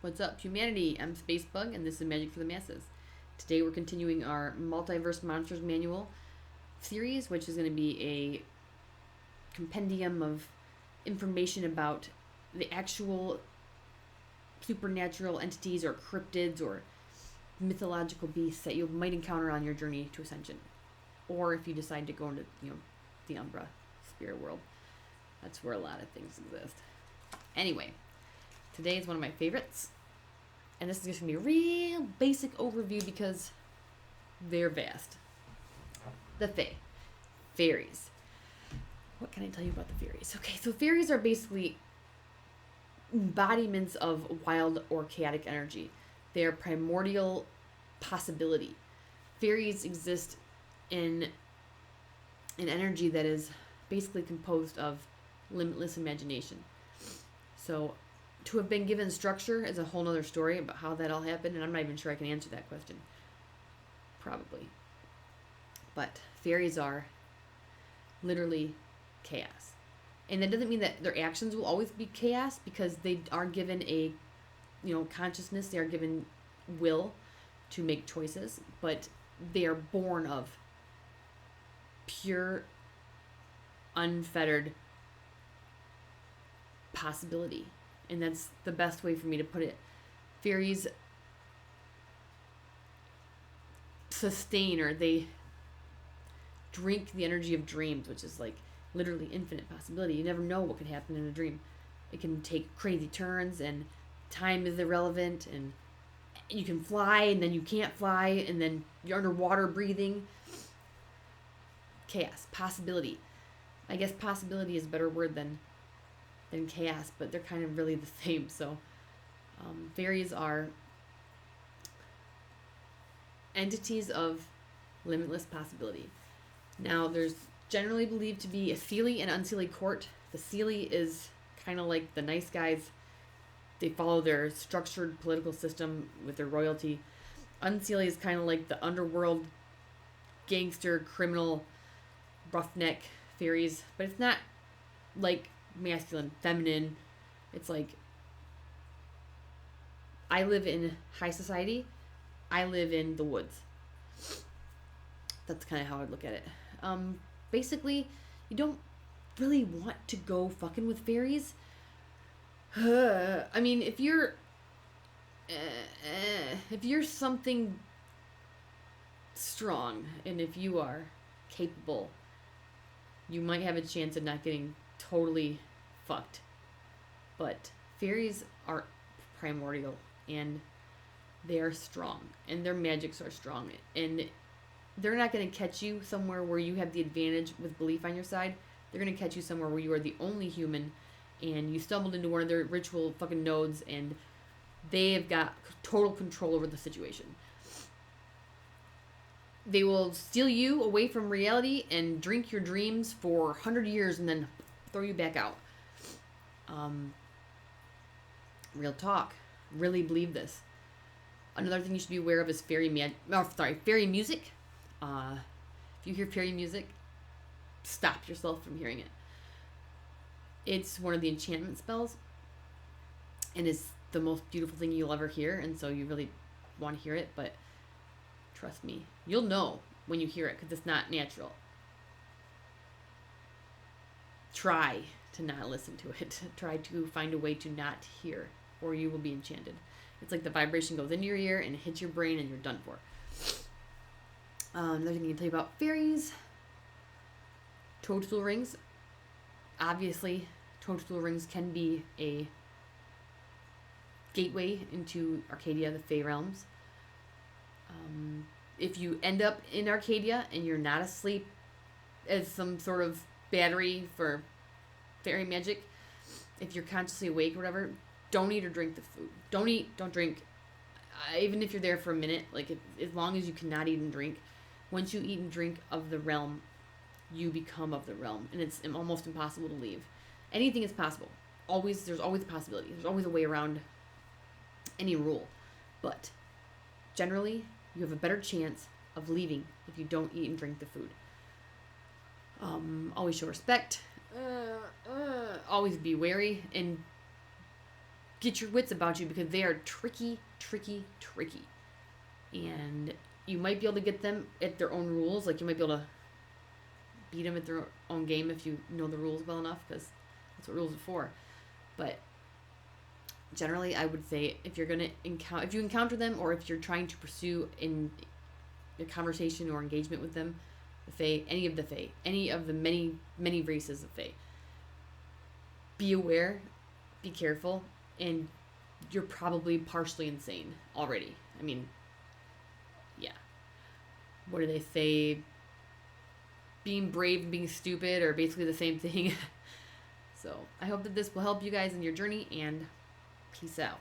What's up, humanity? I'm Spacebug, and this is Magic for the Masses. Today we're continuing our Multiverse Monsters Manual series, which is going to be a compendium of information about the actual supernatural entities or cryptids or mythological beasts that you might encounter on your journey to Ascension. Or if you decide to go into, the Umbra spirit world. That's where a lot of things exist. Anyway, today is one of my favorites. And this is just going to be a real basic overview because they're vast. The Fae. Fairies. What can I tell you about the fairies? Okay, so fairies are basically embodiments of wild or chaotic energy. They are primordial possibility. Fairies exist in an energy that is basically composed of limitless imagination. So to have been given structure is a whole nother story about how that all happened, and I'm not even sure I can answer that question. Probably. But fairies are literally chaos. And that doesn't mean that their actions will always be chaos, because they are given a, consciousness, they are given will to make choices, but they are born of pure, unfettered possibility. And that's the best way for me to put it. Fairies sustain, or they drink the energy of dreams, which is like literally infinite possibility. You never know what could happen in a dream. It can take crazy turns, and time is irrelevant, and you can fly, and then you can't fly, and then you're underwater breathing. Chaos, possibility. I guess possibility is a better word than chaos, but they're kind of really the same. So fairies are entities of limitless possibility. Now, there's generally believed to be a Seelie and Unseelie court. The Seelie is kind of like the nice guys. They follow their structured political system with their royalty. Unseelie is kind of like the underworld, gangster, criminal, roughneck fairies, but it's not like masculine, feminine. It's like, I live in high society, I live in the woods. That's kind of how I'd look at it. Basically, you don't really want to go fucking with fairies. I mean, if you're something strong, and if you are capable, you might have a chance of not getting totally fucked. But fairies are primordial, and they are strong, and their magics are strong, and they're not going to catch you somewhere where you have the advantage with belief on your side. They're going to catch you somewhere where you are the only human, and you stumbled into one of their ritual fucking nodes, and they have got total control over the situation. They will steal you away from reality and drink your dreams for 100 years and then throw you back out. Real talk. Really believe this. Another thing you should be aware of is fairy music. If you hear fairy music, stop yourself from hearing it. It's one of the enchantment spells, and it's the most beautiful thing you'll ever hear, and so you really want to hear it, but trust me, you'll know when you hear it, because it's not natural. Try to not listen to it. Try to find a way to not hear, or you will be enchanted. It's like the vibration goes into your ear and hits your brain, and you're done for. Another thing I can tell you about fairies. Toadstool rings. Obviously, toadstool rings can be a gateway into Arcadia, the Fey realms. If you end up in Arcadia and you're not asleep as some sort of battery for fairy magic, if you're consciously awake or whatever, don't eat or drink the food. Don't eat, don't drink. Even if you're there for a minute, as long as you cannot eat and drink, once you eat and drink of the realm, you become of the realm, and it's almost impossible to leave. Anything is possible. There's always a possibility. There's always a way around any rule. But generally, you have a better chance of leaving if you don't eat and drink the food. Always show respect. Always be wary, and get your wits about you, because they are tricky. And you might be able to get them at their own rules. Like, you might be able to beat them at their own game if you know the rules well enough, because that's what rules are for. But generally, I would say if you encounter them, or if you're trying to pursue in a conversation or engagement with them, the Fae, any of the many races of Fae, be aware, be careful, and you're probably partially insane already. I mean, yeah. What do they say? Being brave and being stupid are basically the same thing. So I hope that this will help you guys in your journey, and peace out.